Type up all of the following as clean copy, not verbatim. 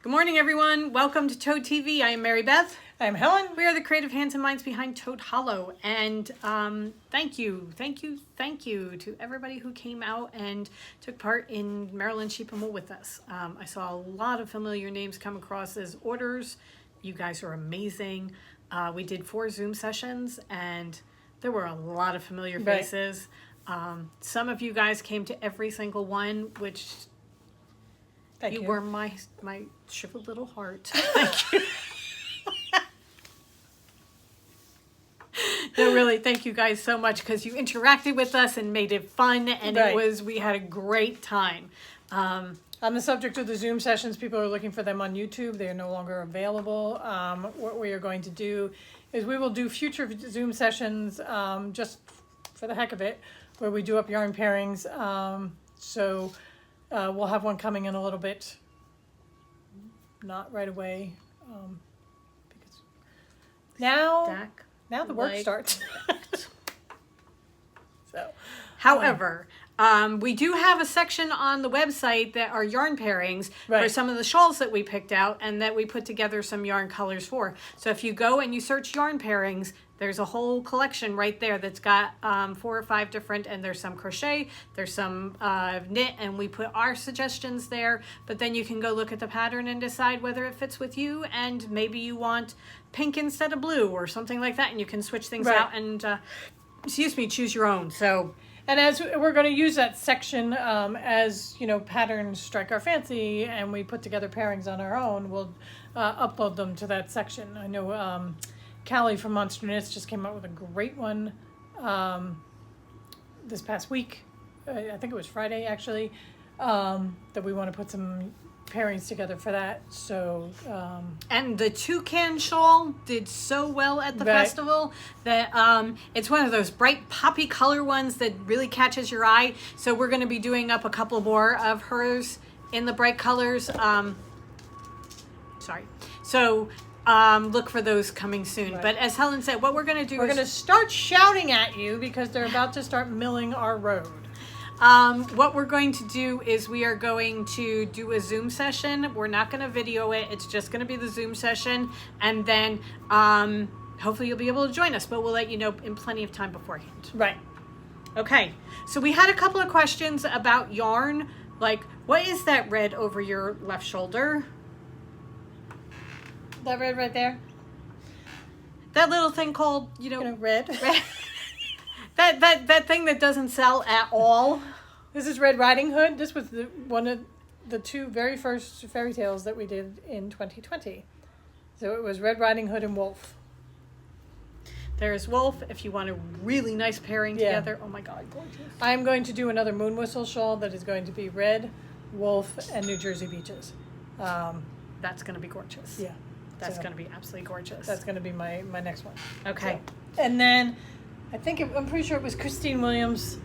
Good morning, everyone. Welcome to Toad TV. I am Mary Beth. I'm Helen. We are the creative hands and minds behind Toad Hollow. And thank you to everybody who came out and took part in Maryland Sheep and Wool with us. I saw a lot of familiar names come across as orders. You guys are amazing. We did 4 Zoom sessions, and there were a lot of familiar faces. Some of you guys came to every single one, which... Thank you. You were my shriveled little heart. Thank you. No, really, thank you guys so much because you interacted with us and made it fun, and we had a great time. On the subject of the Zoom sessions, people are looking for them on YouTube. They are no longer available. What we are going to do is we will do future Zoom sessions just for the heck of it, where we do up yarn pairings. We'll have one coming in a little bit, not right away, because now the work starts. However, we do have a section on the website that are yarn pairings for some of the shawls that we picked out and that we put together some yarn colors for. So if you go and you search yarn pairings, there's a whole collection right there that's got 4 or 5 different, and there's some crochet, there's some knit, and we put our suggestions there. But then you can go look at the pattern and decide whether it fits with you, and maybe you want pink instead of blue or something like that, and you can switch things out and, choose your own. So... And as we're going to use that section as, patterns strike our fancy and we put together pairings on our own, we'll upload them to that section. I know Callie from Monster Knits just came out with a great one this past week. I think it was Friday, actually, that we want to put some pairings together for that. So and the toucan shawl did so well at the festival that it's one of those bright poppy color ones that really catches your eye. So we're going to be doing up a couple more of hers in the bright colors. So look for those coming soon. But as Helen said, what we're going to do we're going to start shouting at you because they're about to start milling our road. What we're going to do is we are going to do a Zoom session. We're not going to video it. It's just going to be the Zoom session. And then hopefully you'll be able to join us, but we'll let you know in plenty of time beforehand. Right. Okay. So we had a couple of questions about yarn. Like, what is that red over your left shoulder? That red right there? That little thing called, red. That thing that doesn't sell at all. This is Red Riding Hood. This was one of the 2 very first fairy tales that we did in 2020. So it was Red Riding Hood and Wolf. There's Wolf, if you want a really nice pairing together. Oh my God, gorgeous. I'm going to do another Moon Whistle shawl that is going to be red, Wolf, and New Jersey Beaches. That's going to be gorgeous. Yeah. That's going to be absolutely gorgeous. That's going to be my next one. Okay. So, and then... I'm pretty sure it was Christine Williams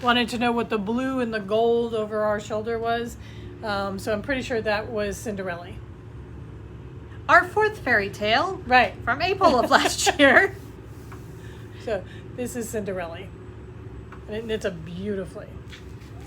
wanted to know what the blue and the gold over our shoulder was. So I'm pretty sure that was Cinderelly. Our 4th fairy tale. Right. From April of last year. So this is Cinderelly. And it's a beautifully.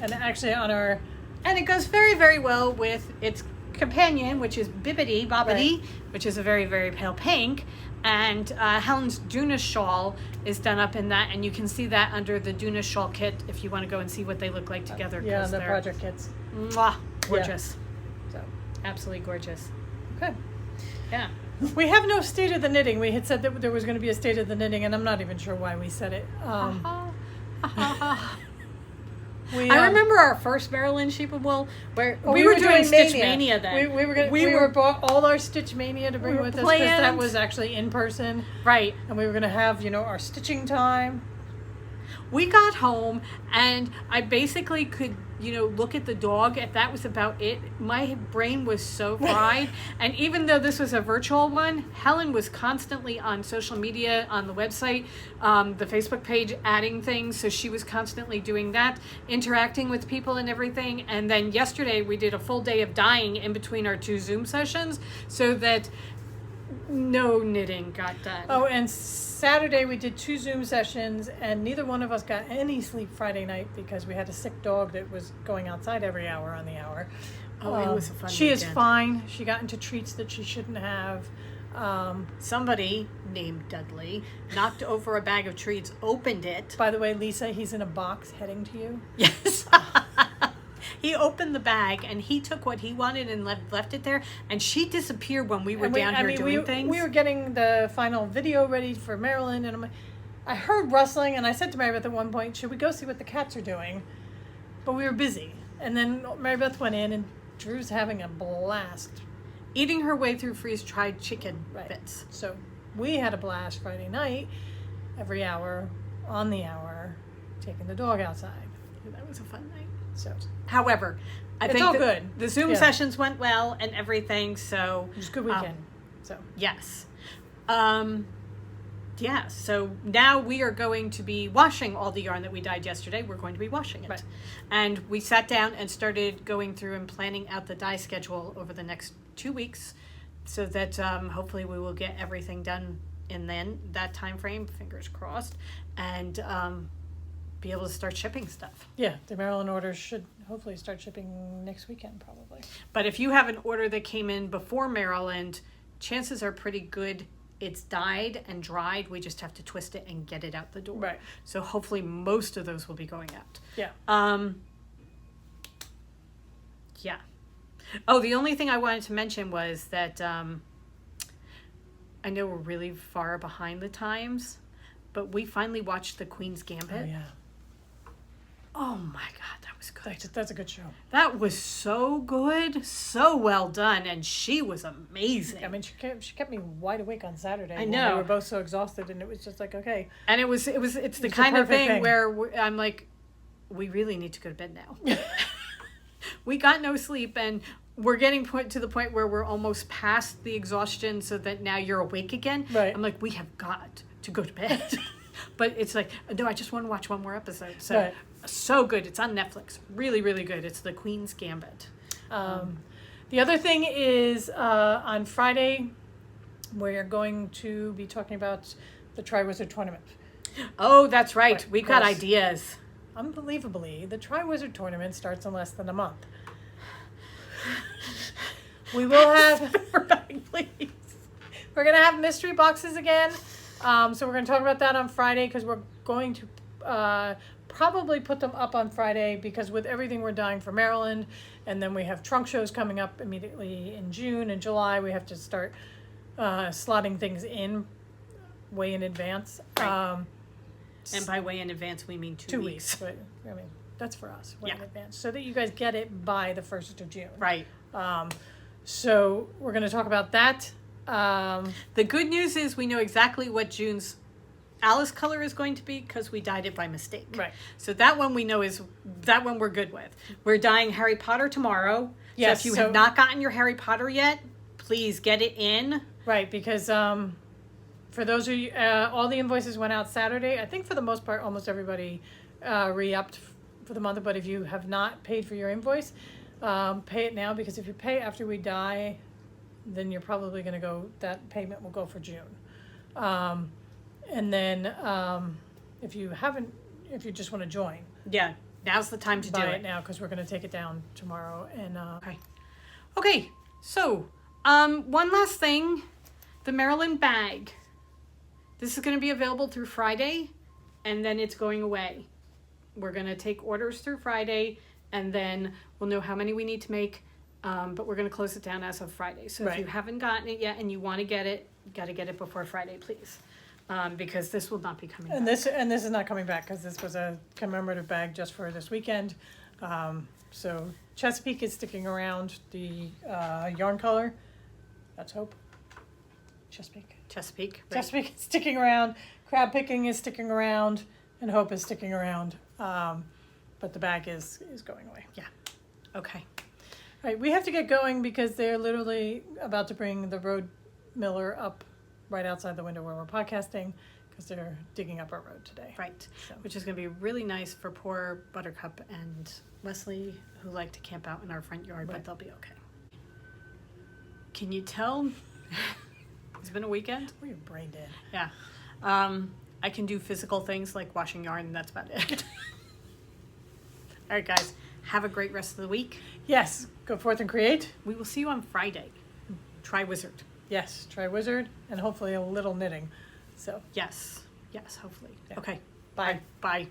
And actually on our... And it goes very, very well with its companion, which is Bibbidi Bobbidi, which is a very, very pale pink. And Helen's Duna shawl is done up in that, and you can see that under the Duna shawl kit if you want to go and see what they look like together. Yeah, the project kits. Mwah, gorgeous. Yeah. So absolutely gorgeous. Okay. Yeah. We have no state of the knitting. We had said that there was going to be a state of the knitting, and I'm not even sure why we said it. I remember our first Maryland Sheep and Wool where we were doing Stitch Mania then. We bought all our Stitch Mania to bring with us because that was actually in person. Right. And we were going to have, our stitching time. We got home and I basically could, look at the dog. If that was about it, my brain was so fried. And even though this was a virtual one, Helen was constantly on social media, on the website, the Facebook page, adding things. So she was constantly doing that, interacting with people and everything. And then yesterday we did a full day of dyeing in between our 2 Zoom sessions so that no knitting got done. Oh, and Saturday we did 2 Zoom sessions, and neither one of us got any sleep Friday night because we had a sick dog that was going outside every hour on the hour. Oh, it was a fun She is weekend. fine. She got into treats that she shouldn't have. Somebody named Dudley knocked over a bag of treats, opened it. By the way, Lisa, he's in a box heading to you. Yes. He opened the bag and he took what he wanted and left it there. And she disappeared when we were down here doing things. We were getting the final video ready for Maryland, and I heard rustling, and I said to Mary Beth at one point, should we go see what the cats are doing? But we were busy. And then Mary Beth went in, and Drew's having a blast. Eating her way through freeze-dried chicken bits. So we had a blast Friday night, every hour, on the hour, taking the dog outside. That was a fun night. So, however, I it's think all good. The Zoom sessions went well and everything, so... It was a good weekend. Yes. Yeah, so now we are going to be washing all the yarn that we dyed yesterday. We're going to be washing it. Right. And we sat down and started going through and planning out the dye schedule over the next 2 weeks so that hopefully we will get everything done in that time frame, fingers crossed, and be able to start shipping stuff. Yeah, the Maryland orders should hopefully start shipping next weekend, probably. But if you have an order that came in before Maryland, chances are pretty good it's dyed and dried. We just have to twist it and get it out the door. Right. So hopefully most of those will be going out. Yeah. Yeah. Oh, the only thing I wanted to mention was that I know we're really far behind the times, but we finally watched The Queen's Gambit. Oh, yeah. Oh my God, that was good. That's a good show. That was so good, so well done, and she was amazing. I mean, she kept me wide awake on Saturday. I when know. We were both so exhausted, and it was just like, okay. And it's the kind of thing where I'm like, we really need to go to bed now. We got no sleep, and we're getting to the point where we're almost past the exhaustion, so that now you're awake again. Right. I'm like, we have got to go to bed. But it's like, no, I just want to watch one more episode. So, right. So good. It's on Netflix. Really, really good. It's The Queen's Gambit. The other thing is on Friday, we're going to be talking about the Tri-Wizard Tournament. Oh, that's right. Right, We've got yes. ideas. Unbelievably, the Tri-Wizard Tournament starts in less than a month. We will have... Please. We're going to have mystery boxes again. So we're going to talk about that on Friday because we're going to probably put them up on Friday because with everything we're dying for Maryland, and then we have trunk shows coming up immediately in June and July, we have to start slotting things in way in advance. Right. And by way in advance, we mean 2 weeks. But, I mean, that's for us, way in Yeah. advance, so that you guys get it by the 1st of June. Right. So we're going to talk about that. The good news is we know exactly what June's Alice color is going to be because we dyed it by mistake. Right. So that one we know is that one we're good with. We're dyeing Harry Potter tomorrow. Yes, So if you have not gotten your Harry Potter yet, please get it in. Right, because for those of you, all the invoices went out Saturday. I think for the most part, almost everybody re-upped for the month. But if you have not paid for your invoice, pay it now because if you pay after we die, then you're probably going to go, that payment will go for June. And then if you just want to join, Yeah, now's the time to do buy it. it now because we're going to take it down tomorrow. And Okay, so one last thing, the Maryland bag. This is going to be available through Friday, and then it's going away. We're going to take orders through Friday, and then we'll know how many we need to make, but we're going to close it down as of Friday. So if you haven't gotten it yet and you want to get it, you got to get it before Friday, please, because this will not be coming back. And this is not coming back because this was a commemorative bag just for this weekend. So Chesapeake is sticking around. The yarn color, that's Hope. Chesapeake. Chesapeake. Right? Chesapeake is sticking around. Crab picking is sticking around, and Hope is sticking around. But the bag is going away. Yeah. Okay. All right, we have to get going because they're literally about to bring the road miller up right outside the window where we're podcasting because they're digging up our road today. Right. So. Which is going to be really nice for poor Buttercup and Wesley, who like to camp out in our front yard, but they'll be okay. Can you tell? It's been a weekend. Where your brain dead. Yeah. I can do physical things like washing yarn, and that's about it. All right, guys. Have a great rest of the week. Yes, go forth and create. We will see you on Friday. Try Wizard. Yes, try wizard and hopefully a little knitting. So, Yes, hopefully. Yeah. Okay. bye. Bye.